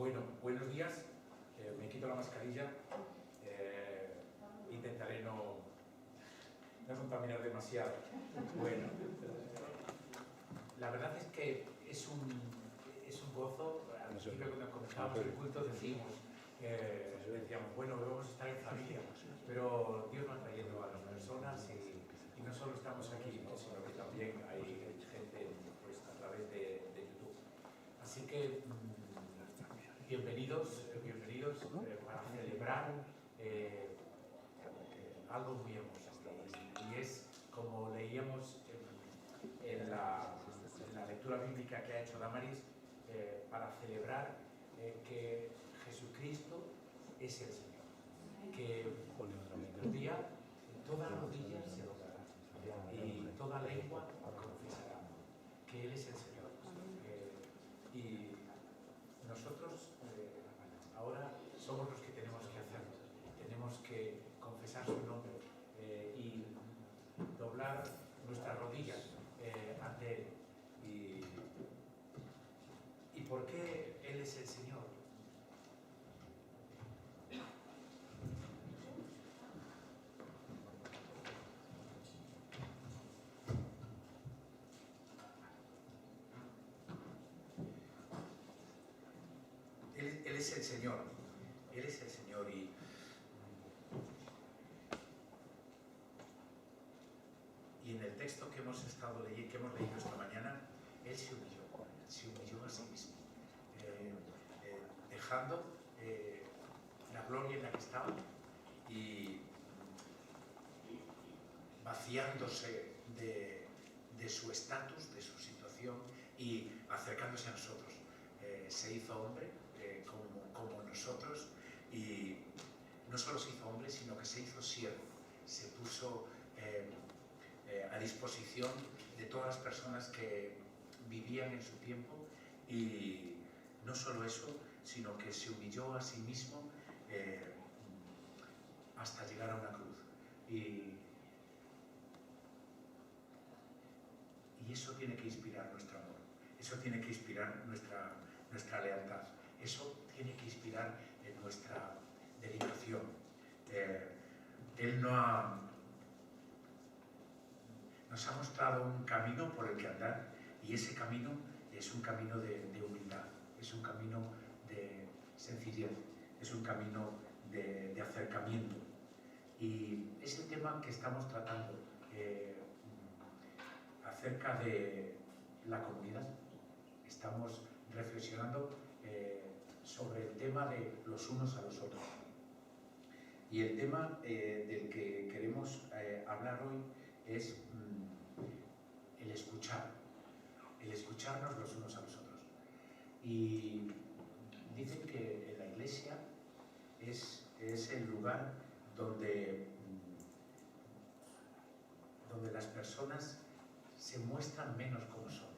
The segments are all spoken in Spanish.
Bueno, buenos días. Me quito la mascarilla. Intentaré no contaminar demasiado. Bueno, la verdad es que es un gozo. Al principio, cuando comenzábamos el culto, decíamos, bueno, vamos a estar en familia, pero Dios va trayendo a las personas y no solo estamos aquí, sino que también hay gente pues, a través de YouTube. Así que bienvenidos para celebrar algo muy hermoso. Y es, como leíamos en la lectura bíblica que ha hecho Damaris, para celebrar que Jesucristo es el Señor. Que un día toda rodilla se doblará y toda lengua confesará que Él es el Señor. Y nosotros ahora somos los que tenemos que hacerlo. Tenemos que confesar su nombre y doblar nuestras rodillas ante Él. ¿Y por qué Él es el Señor? Él es el Señor. Él es el Señor y en el texto que hemos estado leyendo, que hemos leído esta mañana, Él se humilló a sí mismo, dejando la gloria en la que estaba y vaciándose de su estatus, de su situación y acercándose a nosotros. Se hizo hombre como nosotros y no solo se hizo hombre, sino que se hizo siervo, se puso a disposición de todas las personas que vivían en su tiempo y no solo eso, sino que se humilló a sí mismo hasta llegar a una cruz. Y eso tiene que inspirar nuestro amor, eso tiene que inspirar nuestra lealtad, eso tiene que inspirar nuestra dedicación. Él nos ha mostrado un camino por el que andar y ese camino es un camino de humildad, es un camino de sencillez, es un camino de acercamiento. Y es el tema que estamos tratando acerca de la comunidad. Estamos reflexionando sobre el tema de los unos a los otros. Y el tema del que queremos hablar hoy es el escucharnos los unos a los otros. Y dicen que en la iglesia es el lugar donde las personas se muestran menos como son.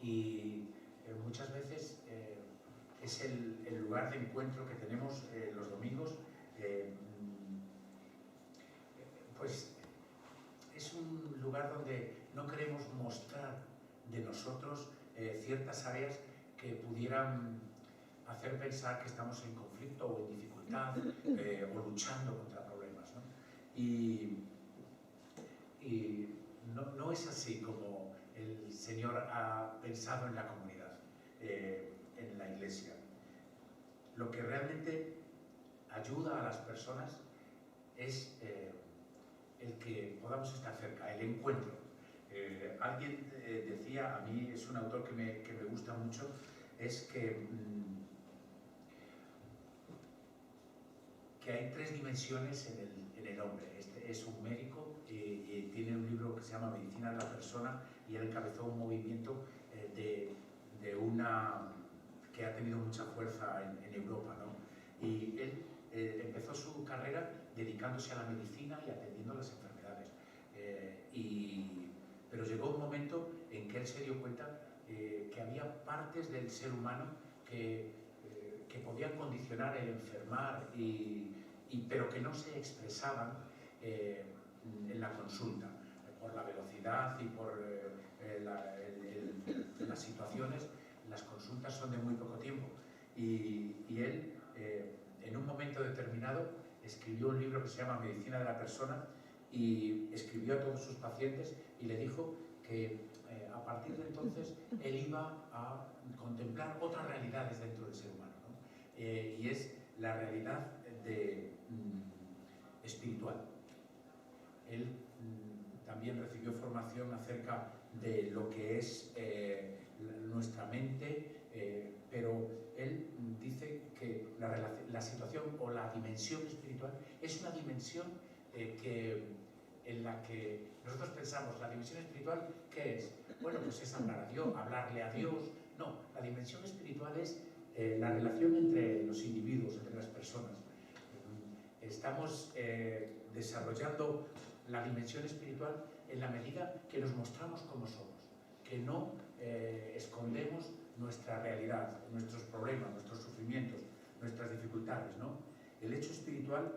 Y muchas veces es el lugar de encuentro que tenemos los domingos, pues es un lugar donde no queremos mostrar de nosotros ciertas áreas que pudieran hacer pensar que estamos en conflicto o en dificultad o luchando contra problemas, ¿no? Y no es así como el Señor ha pensado en la comunidad, en la iglesia. Lo que realmente ayuda a las personas es el que podamos estar cerca, el encuentro. Alguien decía, a mí es un autor que me gusta mucho, es que hay tres dimensiones en el hombre. Este es un médico y tiene un libro que se llama Medicina de la Persona y él encabezó un movimiento de una que ha tenido mucha fuerza en Europa, ¿no? Y él empezó su carrera dedicándose a la medicina y atendiendo las enfermedades. Pero llegó un momento en que él se dio cuenta que había partes del ser humano que podían condicionar el enfermar, pero que no se expresaban en la consulta, por la velocidad y por las situaciones. Las consultas son de muy poco tiempo Y él, en un momento determinado, escribió un libro que se llama Medicina de la Persona y escribió a todos sus pacientes y le dijo que a partir de entonces él iba a contemplar otras realidades dentro del ser humano, ¿no? Y es la realidad espiritual. Él también recibió formación acerca de lo que es nuestra mente, pero él dice que la situación o la dimensión espiritual es una dimensión en la que nosotros pensamos, la dimensión espiritual, ¿qué es? Bueno, pues es hablar a Dios, hablarle a Dios. No, la dimensión espiritual es la relación entre los individuos, entre las personas. Estamos desarrollando la dimensión espiritual en la medida que nos mostramos como somos, que no escondemos nuestra realidad, nuestros problemas, nuestros sufrimientos, nuestras dificultades, ¿no? El hecho espiritual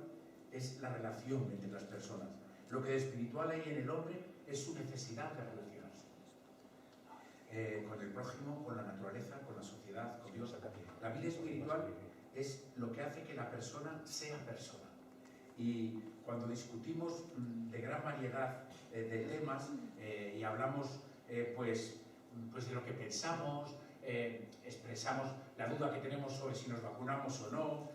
es la relación entre las personas. Lo que de espiritual hay en el hombre es su necesidad de relacionarse con el prójimo, con la naturaleza, con la sociedad, con Dios. La vida espiritual es lo que hace que la persona sea persona. Y cuando discutimos de gran variedad de temas y hablamos pues de lo que pensamos, expresamos la duda que tenemos sobre si nos vacunamos o no,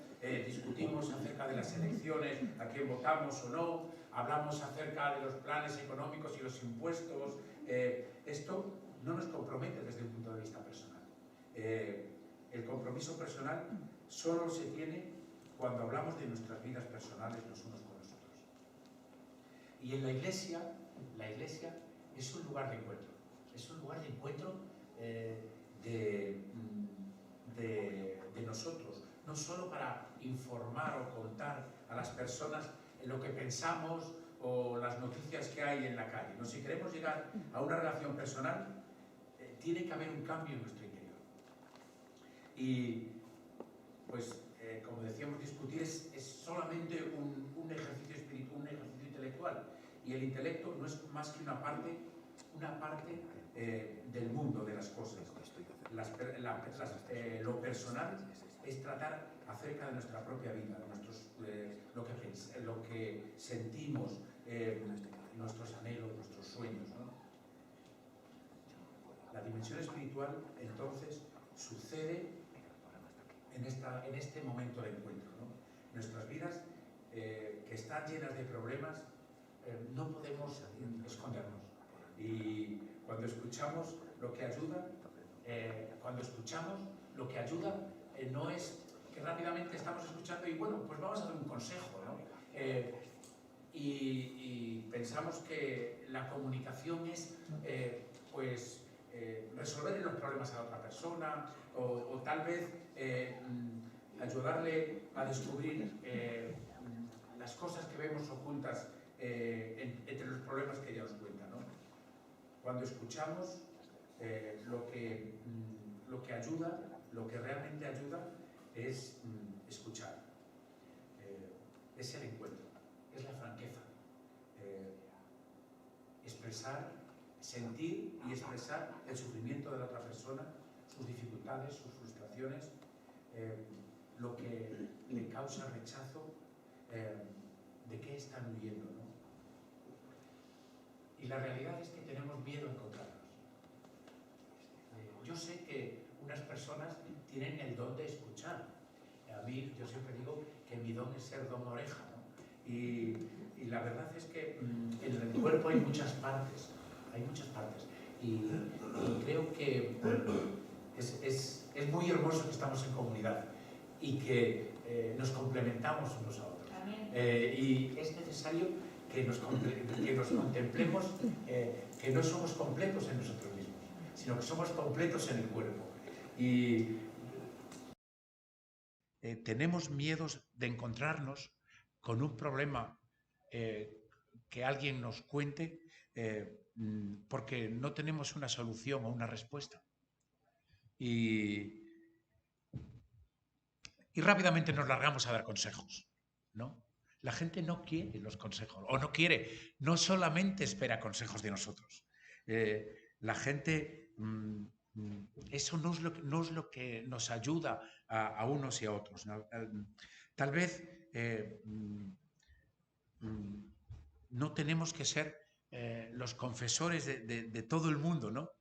discutimos acerca de las elecciones, a quién votamos o no, hablamos acerca de los planes económicos y los impuestos. Esto no nos compromete desde un punto de vista personal. El compromiso personal solo se tiene cuando hablamos de nuestras vidas personales los unos con los otros. Y en la iglesia es un lugar de encuentro. Es un lugar de encuentro de nosotros, no solo para informar o contar a las personas lo que pensamos o las noticias que hay en la calle. No, si queremos llegar a una relación personal, tiene que haber un cambio en nuestro interior. Y pues, como decíamos, discutir es solamente un ejercicio espiritual, un ejercicio intelectual. Y el intelecto no es más que una parte del mundo, de las cosas. Lo personal es tratar acerca de nuestra propia vida, de lo que sentimos, nuestros anhelos, nuestros sueños, ¿no? La dimensión espiritual, entonces, sucede en este momento de encuentro, ¿no? Nuestras vidas, que están llenas de problemas, no podemos escondernos. Y cuando escuchamos lo que ayuda, no es que rápidamente estamos escuchando y bueno, pues vamos a dar un consejo, ¿no? Y pensamos que la comunicación es resolver los problemas a la otra persona o tal vez ayudarle a descubrir las cosas que vemos ocultas entre los problemas que ella nos cuenta, ¿no? Cuando escuchamos, lo que ayuda, lo que realmente ayuda es escuchar, es el encuentro, es la franqueza, expresar, sentir y expresar el sufrimiento de la otra persona, sus dificultades, sus frustraciones, lo que le causa rechazo, de qué están huyendo, ¿no? Y la realidad es que tenemos miedo a encontrarnos. Yo sé que unas personas tienen el don de escuchar. A mí, yo siempre digo que mi don es ser don oreja, ¿no? Y la verdad es que en el cuerpo hay muchas partes, y creo que es muy hermoso que estamos en comunidad y que nos complementamos unos a otros. Y es necesario que nos contemplemos, que no somos completos en nosotros mismos, sino que somos completos en el cuerpo. Y tenemos miedos de encontrarnos con un problema que alguien nos cuente porque no tenemos una solución o una respuesta. Y rápidamente nos largamos a dar consejos, ¿no? La gente no quiere los consejos, o no solamente espera consejos de nosotros. La gente eso no es lo que nos ayuda a unos y a otros, ¿no? Tal vez no tenemos que ser los confesores de todo el mundo, ¿no?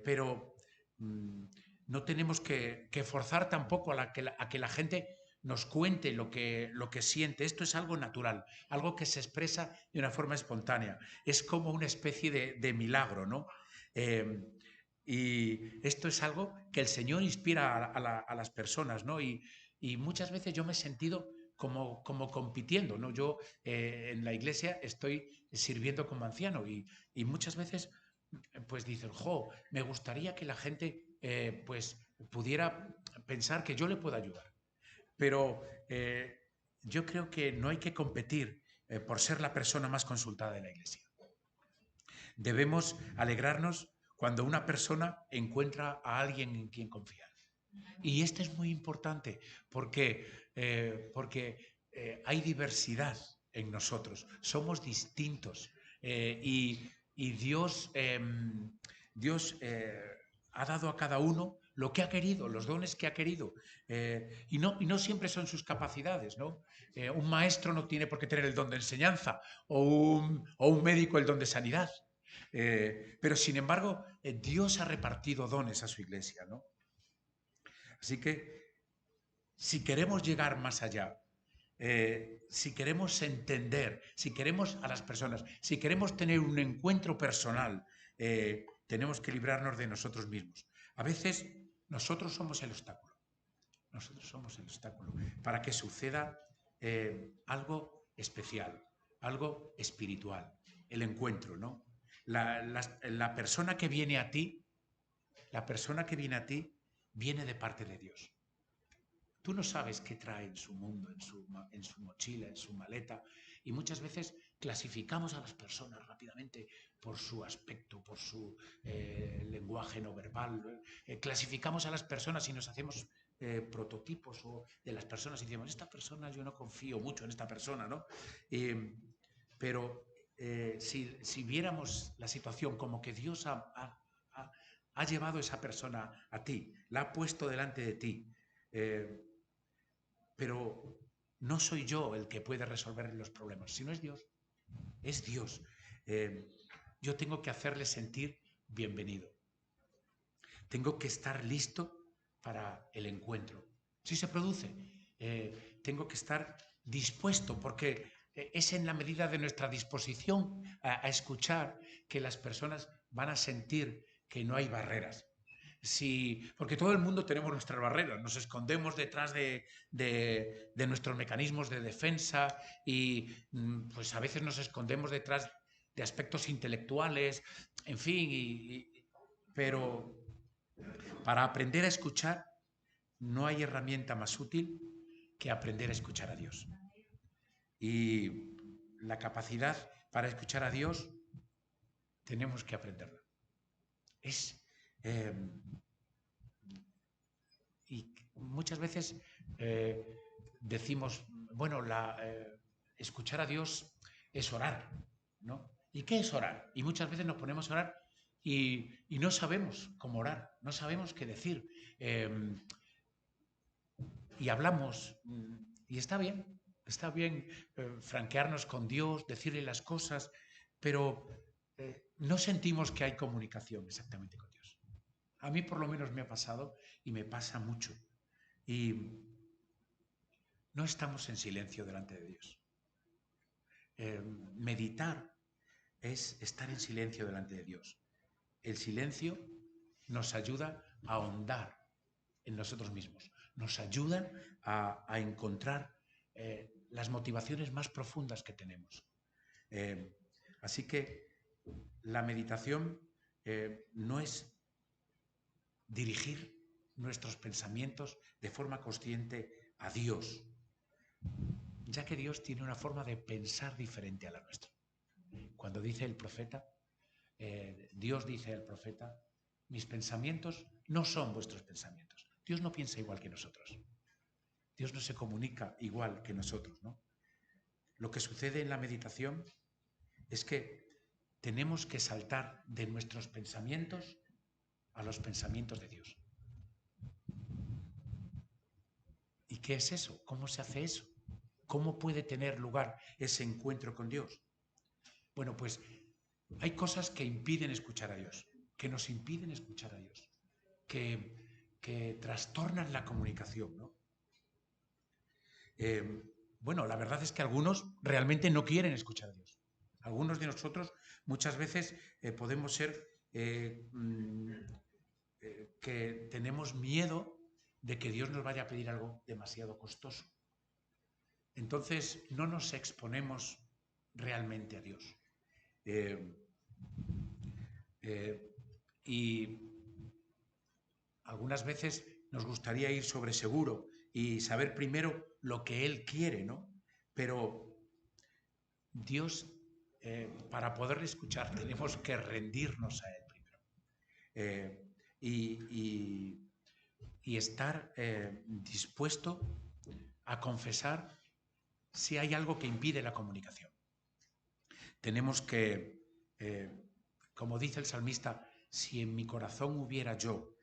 Pero no tenemos que forzar tampoco a que la gente nos cuente lo que siente. Esto es algo natural, algo que se expresa de una forma espontánea. Es como una especie de milagro, ¿no? Y esto es algo que el Señor inspira a las personas, ¿no? Y muchas veces yo me he sentido como compitiendo, ¿no? Yo en la iglesia estoy sirviendo como anciano y muchas veces pues dicen, jo, me gustaría que la gente pues pudiera pensar que yo le puedo ayudar. Pero yo creo que no hay que competir por ser la persona más consultada de la iglesia. Debemos alegrarnos cuando una persona encuentra a alguien en quien confiar. Y esto es muy importante porque hay diversidad en nosotros, somos distintos y Dios ha dado a cada uno lo que ha querido, los dones que ha querido. Y no siempre son sus capacidades, ¿no? Un maestro no tiene por qué tener el don de enseñanza o un médico el don de sanidad. Pero sin embargo, Dios ha repartido dones a su iglesia, ¿no? Así que si queremos llegar más allá, si queremos entender, si queremos a las personas, si queremos tener un encuentro personal, tenemos que librarnos de nosotros mismos. A veces nosotros somos el obstáculo. Nosotros somos el obstáculo para que suceda algo especial, algo espiritual, el encuentro, ¿no? La persona que viene a ti, la persona que viene a ti, viene de parte de Dios. Tú no sabes qué trae en su mundo, en su mochila, en su maleta. Y muchas veces clasificamos a las personas rápidamente por su aspecto, por su lenguaje no verbal. Clasificamos a las personas y nos hacemos prototipos de las personas y decimos, esta persona yo no confío mucho en esta persona, ¿no? Pero si viéramos la situación como que Dios ha llevado a esa persona a ti, la ha puesto delante de ti, pero no soy yo el que puede resolver los problemas, sino es Dios. Es Dios. Yo tengo que hacerle sentir bienvenido. Tengo que estar listo para el encuentro. Si se produce, tengo que estar dispuesto, porque es en la medida de nuestra disposición a escuchar que las personas van a sentir que no hay barreras. Porque todo el mundo tenemos nuestras barreras, nos escondemos detrás de nuestros mecanismos de defensa y pues a veces nos escondemos detrás de aspectos intelectuales, en fin, pero para aprender a escuchar no hay herramienta más útil que aprender a escuchar a Dios. Y la capacidad para escuchar a Dios tenemos que aprenderla. Y muchas veces decimos, bueno, escuchar a Dios es orar, ¿no? ¿Y qué es orar? Y muchas veces nos ponemos a orar y no sabemos cómo orar, no sabemos qué decir. Y hablamos, y está bien franquearnos con Dios, decirle las cosas, pero no sentimos que hay comunicación exactamente con Dios. A mí por lo menos me ha pasado y me pasa mucho. Y no estamos en silencio delante de Dios. Meditar es estar en silencio delante de Dios. El silencio nos ayuda a ahondar en nosotros mismos, nos ayuda a encontrar las motivaciones más profundas que tenemos. Así que la meditación no es dirigir nuestros pensamientos de forma consciente a Dios, ya que Dios tiene una forma de pensar diferente a la nuestra. Cuando dice el profeta, Dios dice al profeta, mis pensamientos no son vuestros pensamientos. Dios no piensa igual que nosotros. Dios no se comunica igual que nosotros, ¿no? Lo que sucede en la meditación es que tenemos que saltar de nuestros pensamientos a los pensamientos de Dios. ¿Y qué es eso? ¿Cómo se hace eso? ¿Cómo puede tener lugar ese encuentro con Dios? Bueno, pues hay cosas que impiden escuchar a Dios, que nos impiden escuchar a Dios, que trastornan la comunicación, ¿no? Bueno, la verdad es que algunos realmente no quieren escuchar a Dios. Algunos de nosotros muchas veces podemos ser que tenemos miedo de que Dios nos vaya a pedir algo demasiado costoso. Entonces no nos exponemos realmente a Dios. Y algunas veces nos gustaría ir sobre seguro y saber primero lo que Él quiere, ¿no? Pero Dios, para poderle escuchar, tenemos que rendirnos a Él primero. Y estar dispuesto a confesar si hay algo que impide la comunicación. Tenemos que, como dice el salmista, si en mi corazón hubiera yo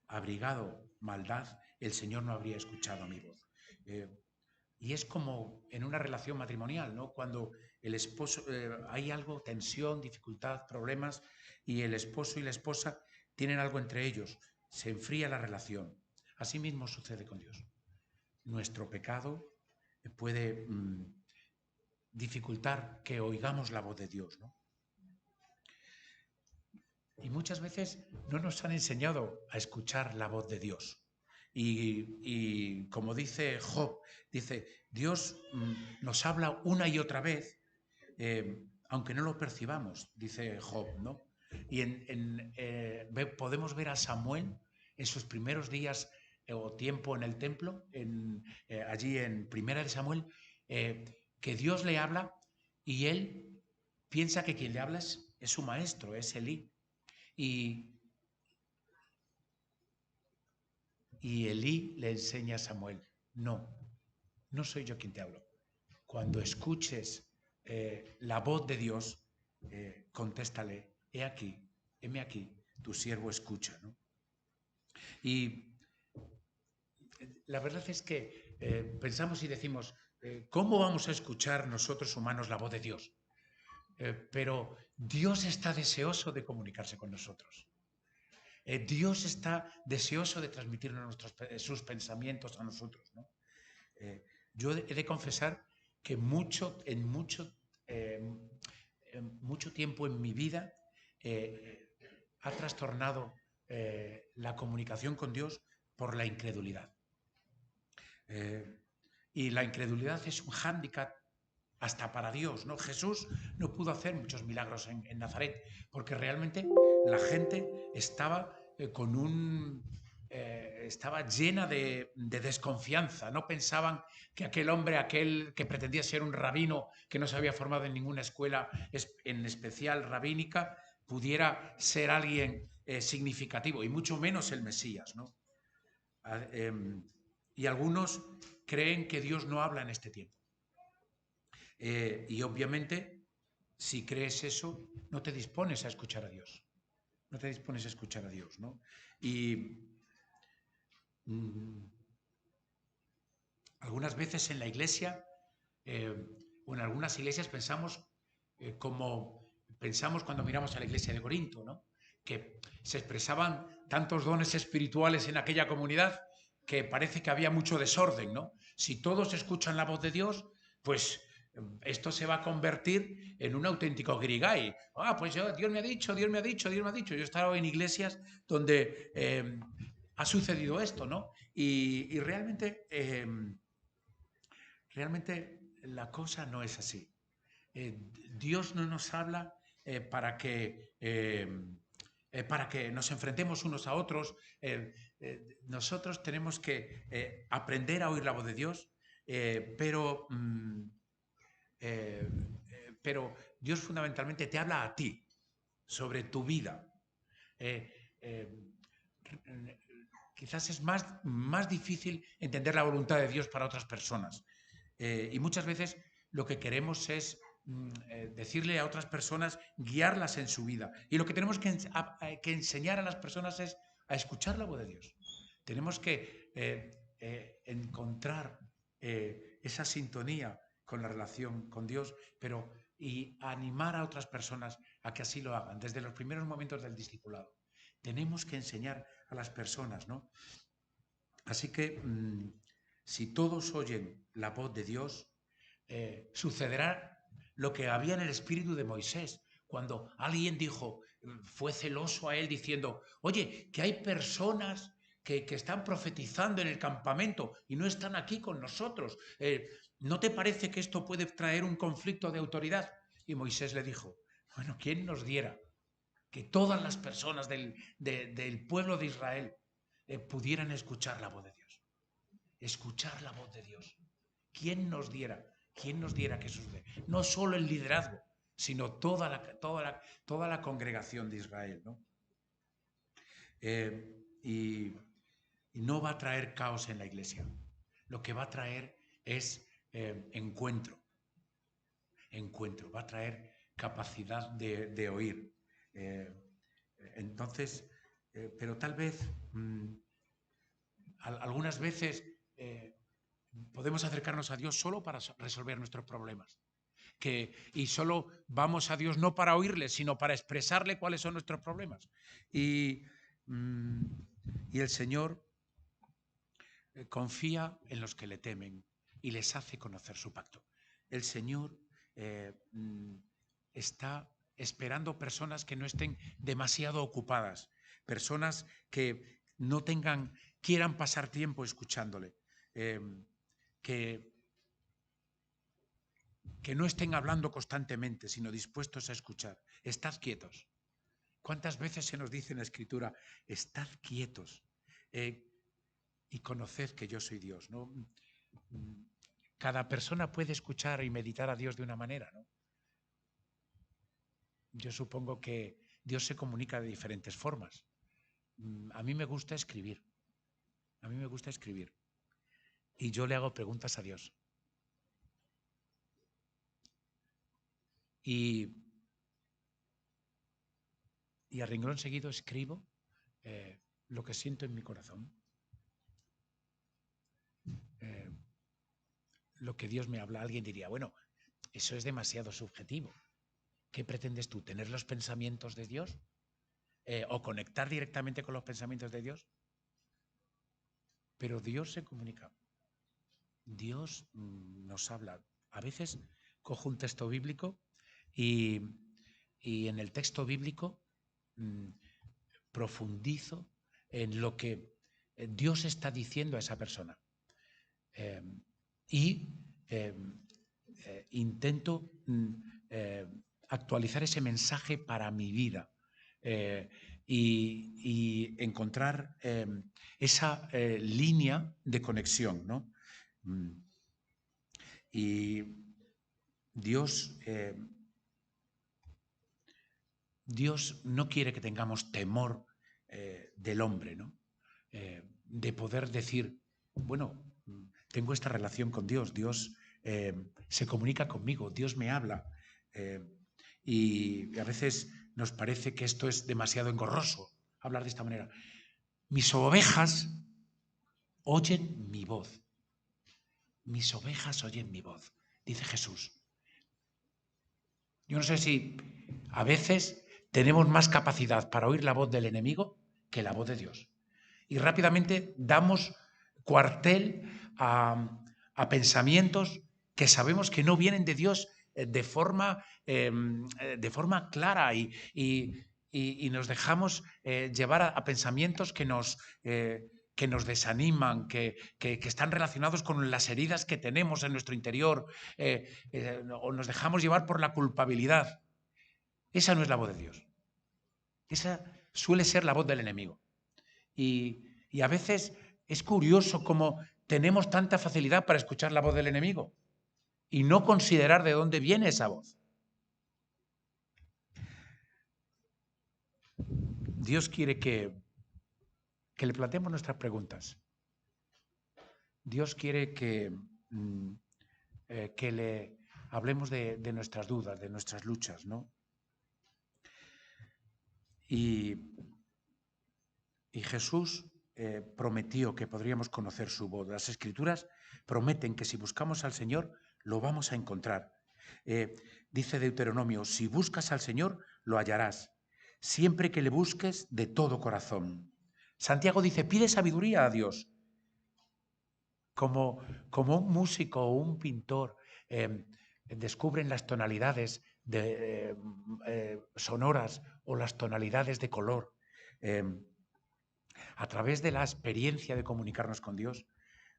abrigado maldad, el Señor no habría escuchado mi voz. Y es como en una relación matrimonial, ¿no? Cuando el esposo, hay algo, tensión, dificultad, problemas, y el esposo y la esposa tienen algo entre ellos, se enfría la relación. Así mismo sucede con Dios. Nuestro pecado puede dificultar que oigamos la voz de Dios, ¿no? Y muchas veces no nos han enseñado a escuchar la voz de Dios. Y como dice Job, dice, Dios nos habla una y otra vez, aunque no lo percibamos, dice Job, ¿no? Y podemos ver a Samuel en sus primeros días o tiempo en el templo, allí en Primera de Samuel, que Dios le habla y él piensa que quien le habla es su maestro, es Elí. Y Elí le enseña a Samuel, no soy yo quien te hablo. Cuando escuches la voz de Dios, contéstale, heme aquí, tu siervo escucha, ¿no? Y la verdad es que pensamos y decimos, ¿cómo vamos a escuchar nosotros humanos la voz de Dios? Pero Dios está deseoso de comunicarse con nosotros. Dios está deseoso de transmitirnos sus pensamientos a nosotros, ¿no? Yo he de confesar que mucho tiempo en mi vida ha trastornado la comunicación con Dios por la incredulidad. Y la incredulidad es un hándicap hasta para Dios, ¿no? Jesús no pudo hacer muchos milagros en Nazaret porque realmente la gente estaba estaba llena de desconfianza. No pensaban que aquel hombre, aquel que pretendía ser un rabino que no se había formado en ninguna escuela, en especial rabínica, pudiera ser alguien significativo, y mucho menos el Mesías, ¿no? Y algunos creen que Dios no habla en este tiempo. Y obviamente, si crees eso, no te dispones a escuchar a Dios. No te dispones a escuchar a Dios, ¿no? Y algunas veces en la iglesia, o en algunas iglesias pensamos como pensamos cuando miramos a la iglesia de Corinto, ¿no? Que se expresaban tantos dones espirituales en aquella comunidad que parece que había mucho desorden, ¿no? Si todos escuchan la voz de Dios, pues esto se va a convertir en un auténtico guirigay. Pues Dios me ha dicho, Dios me ha dicho, Dios me ha dicho. Yo he estado en iglesias donde ha sucedido esto, ¿no? Y realmente la cosa no es así. Dios no nos habla para que nos enfrentemos unos a otros. Nosotros tenemos que aprender a oír la voz de Dios, pero Dios fundamentalmente te habla a ti, sobre tu vida. Quizás es más difícil entender la voluntad de Dios para otras personas. Y muchas veces lo que queremos es decirle a otras personas, guiarlas en su vida. Y lo que tenemos que enseñar a las personas es a escuchar la voz de Dios. Tenemos que encontrar esa sintonía con la relación con Dios, y animar a otras personas a que así lo hagan, desde los primeros momentos del discipulado. Tenemos que enseñar a las personas, ¿no? Así que si todos oyen la voz de Dios, sucederá lo que había en el espíritu de Moisés, cuando alguien dijo, fue celoso a él diciendo, oye, que hay personas que están profetizando en el campamento y no están aquí con nosotros. ¿No te parece que esto puede traer un conflicto de autoridad? Y Moisés le dijo, bueno, ¿quién nos diera que todas las personas del pueblo de Israel pudieran escuchar la voz de Dios? Escuchar la voz de Dios. ¿Quién nos diera que eso suceda? No solo el liderazgo, sino toda la congregación de Israel, ¿no? Y no va a traer caos en la iglesia. Lo que va a traer es encuentro, va a traer capacidad de oír. Entonces, pero tal vez, algunas veces podemos acercarnos a Dios solo para resolver nuestros problemas. Y solo vamos a Dios no para oírle, sino para expresarle cuáles son nuestros problemas. Y el Señor confía en los que le temen y les hace conocer su pacto. El Señor está esperando personas que no estén demasiado ocupadas, personas que no quieran pasar tiempo escuchándole, que no estén hablando constantemente, sino dispuestos a escuchar. Estad quietos. ¿Cuántas veces se nos dice en la Escritura, estad quietos y conoced que yo soy Dios, ¿no? Cada persona puede escuchar y meditar a Dios de una manera, ¿no? Yo supongo que Dios se comunica de diferentes formas. A mí me gusta escribir. Y yo le hago preguntas a Dios. Y a renglón seguido escribo lo que siento en mi corazón. Lo que Dios me habla. Alguien diría, bueno, eso es demasiado subjetivo. ¿Qué pretendes tú? ¿Tener los pensamientos de Dios? ¿O conectar directamente con los pensamientos de Dios? Pero Dios se comunica. Dios nos habla. A veces cojo un texto bíblico y en el texto bíblico profundizo en lo que Dios está diciendo a esa persona. Intento actualizar ese mensaje para mi vida y encontrar esa línea de conexión, ¿no? Y Dios no quiere que tengamos temor del hombre, ¿no? De poder decir, bueno, tengo esta relación con Dios, Dios se comunica conmigo, Dios me habla. Y a veces nos parece que esto es demasiado engorroso, hablar de esta manera. Mis ovejas oyen mi voz. Mis ovejas oyen mi voz, dice Jesús. Yo no sé si a veces tenemos más capacidad para oír la voz del enemigo que la voz de Dios. Y rápidamente damos cuartel a pensamientos que sabemos que no vienen de Dios de forma clara y nos dejamos llevar a pensamientos que nos desaniman, que están relacionados con las heridas que tenemos en nuestro interior, o nos dejamos llevar por la culpabilidad. Esa no es la voz de Dios. Esa suele ser la voz del enemigo. Y a veces es curioso cómo tenemos tanta facilidad para escuchar la voz del enemigo y no considerar de dónde viene esa voz. Dios quiere que le planteemos nuestras preguntas. Dios quiere que le hablemos de nuestras dudas, de nuestras luchas, ¿no? Y Jesús prometió que podríamos conocer su voz. Las Escrituras prometen que si buscamos al Señor, lo vamos a encontrar. Dice Deuteronomio, si buscas al Señor, lo hallarás, siempre que le busques de todo corazón. Santiago dice, pide sabiduría a Dios. Como un músico o un pintor descubren las tonalidades sonoras o las tonalidades de color. A través de la experiencia de comunicarnos con Dios,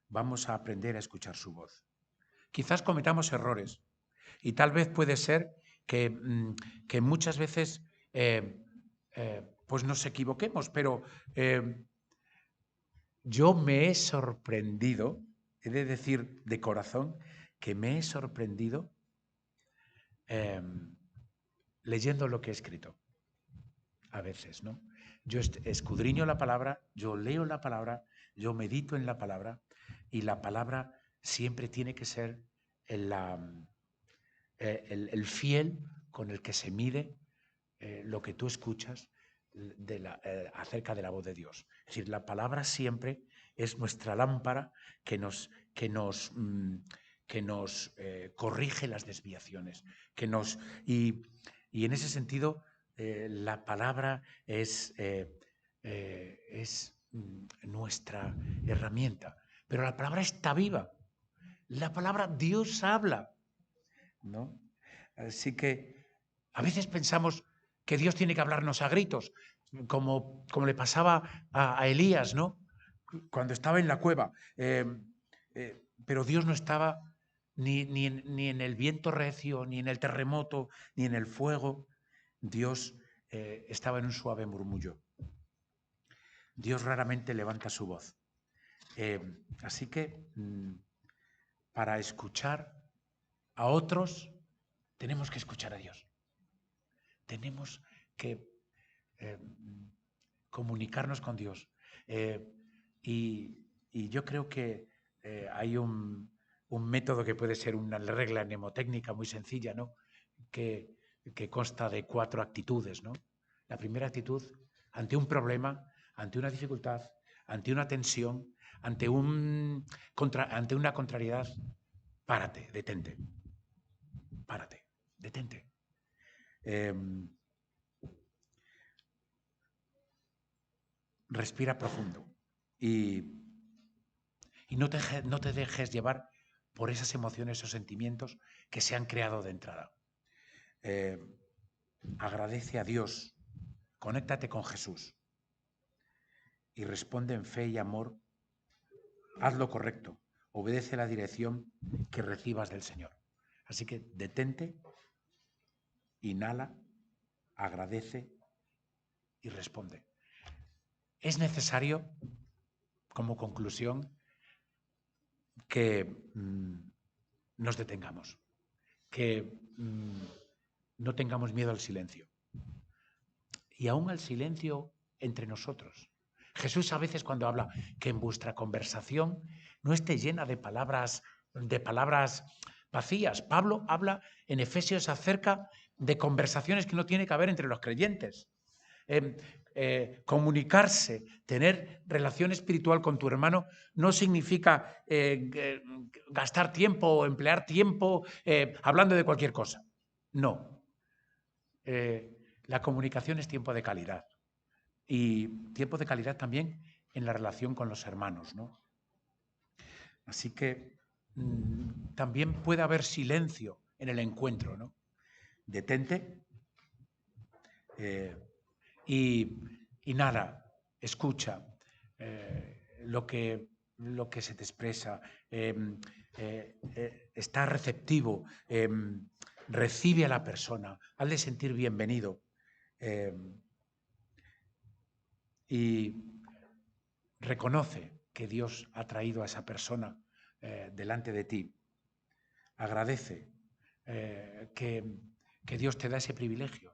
vamos a aprender a escuchar su voz. Quizás cometamos errores y tal vez puede ser que muchas veces pues nos equivoquemos, pero yo me he sorprendido, he de decir de corazón, que me he sorprendido leyendo lo que he escrito. A veces, ¿no? Yo escudriño la palabra, yo leo la palabra, yo medito en la palabra y la palabra siempre tiene que ser el fiel con el que se mide lo que tú escuchas acerca de la voz de Dios. Es decir, la palabra siempre es nuestra lámpara que nos corrige las desviaciones, y en ese sentido la palabra es nuestra herramienta, pero la palabra está viva. La palabra Dios habla, ¿no? Así que a veces pensamos que Dios tiene que hablarnos a gritos, como le pasaba a Elías, ¿no? Cuando estaba en la cueva. Pero Dios no estaba ni en el viento recio, ni en el terremoto, ni en el fuego. Dios estaba en un suave murmullo. Dios raramente levanta su voz. Así que para escuchar a otros tenemos que escuchar a Dios. Tenemos que comunicarnos con Dios. Y yo creo que hay un método que puede ser una regla mnemotécnica muy sencilla, ¿no? Que consta de 4 actitudes, ¿no? La primera actitud, ante un problema, ante una dificultad, ante una tensión, ante una contrariedad, párate, detente. Párate, detente. Respira profundo y no te dejes llevar por esas emociones o sentimientos que se han creado de entrada. Agradece a Dios, conéctate con Jesús y responde en fe y amor. Haz lo correcto, obedece la dirección que recibas del Señor. Así que detente, inhala, agradece y responde. Es necesario, como conclusión, que nos detengamos, que no tengamos miedo al silencio. Y aún al silencio entre nosotros. Jesús a veces cuando habla que en vuestra conversación no esté llena de palabras vacías. Pablo habla en Efesios acerca de conversaciones que no tiene que haber entre los creyentes. Comunicarse, tener relación espiritual con tu hermano no significa gastar tiempo o emplear tiempo hablando de cualquier cosa. No. La comunicación es tiempo de calidad. Y tiempo de calidad también en la relación con los hermanos, ¿no? Así que también puede haber silencio en el encuentro, ¿no? Detente y nada, escucha lo que se te expresa, está receptivo, recibe a la persona, hazle sentir bienvenido. Y reconoce que Dios ha traído a esa persona delante de ti. Agradece que Dios te da ese privilegio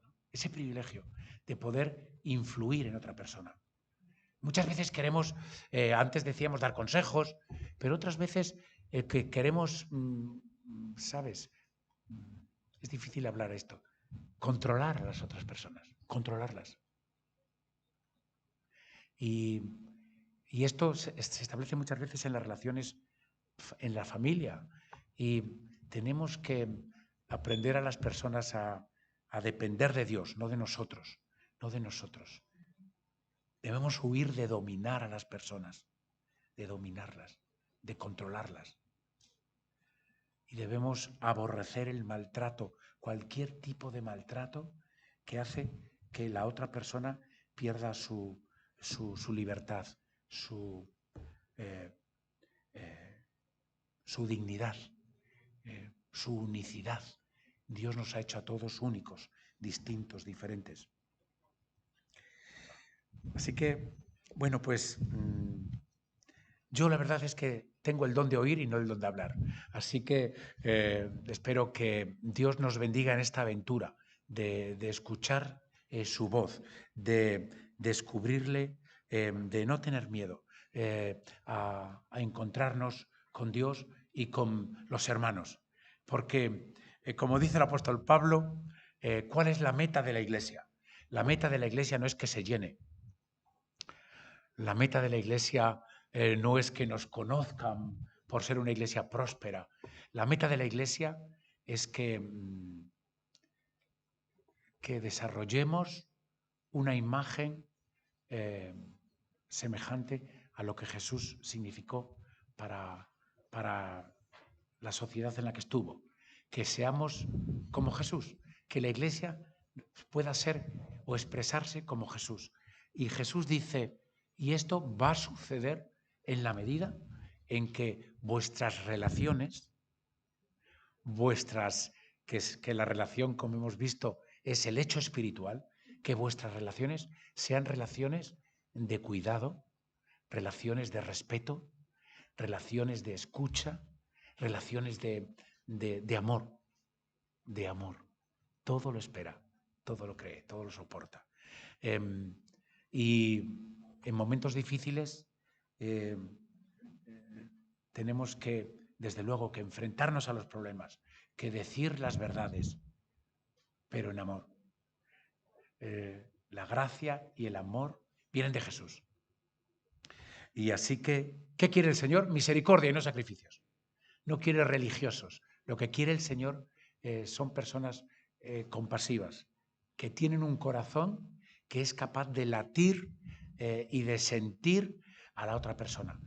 de poder influir en otra persona. Muchas veces queremos, antes decíamos dar consejos, pero otras veces que queremos, ¿sabes?, Es difícil hablar esto. Controlar a las otras personas, controlarlas. Y esto se establece muchas veces en las relaciones en la familia. Y tenemos que aprender a las personas a depender de Dios, no de nosotros, no de nosotros. Debemos huir de dominar a las personas, de dominarlas, de controlarlas. Y debemos aborrecer el maltrato, cualquier tipo de maltrato que hace que la otra persona pierda su libertad, su dignidad, su unicidad. Dios nos ha hecho a todos únicos, distintos, diferentes. Así que, bueno, pues yo la verdad es que tengo el don de oír y no el don de hablar. Así que espero que Dios nos bendiga en esta aventura de escuchar su voz, de descubrirle, de no tener miedo a encontrarnos con Dios y con los hermanos. Porque, como dice el apóstol Pablo, ¿cuál es la meta de la Iglesia? La meta de la Iglesia no es que se llene. La meta de la Iglesia no es que nos conozcan por ser una Iglesia próspera. La meta de la Iglesia es que desarrollemos una imagen semejante a lo que Jesús significó para la sociedad en la que estuvo. Que seamos como Jesús, que la Iglesia pueda ser o expresarse como Jesús. Y Jesús dice, y esto va a suceder en la medida en que vuestras relaciones, que la relación, como hemos visto, es el hecho espiritual, que vuestras relaciones sean relaciones de cuidado, relaciones de respeto, relaciones de escucha, relaciones de amor, de amor. Todo lo espera, todo lo cree, todo lo soporta. Y en momentos difíciles tenemos que, desde luego, que enfrentarnos a los problemas, que decir las verdades, pero en amor. La gracia y el amor vienen de Jesús. Y así que, ¿qué quiere el Señor? Misericordia y no sacrificios. No quiere religiosos. Lo que quiere el Señor son personas compasivas, que tienen un corazón que es capaz de latir y de sentir a la otra persona.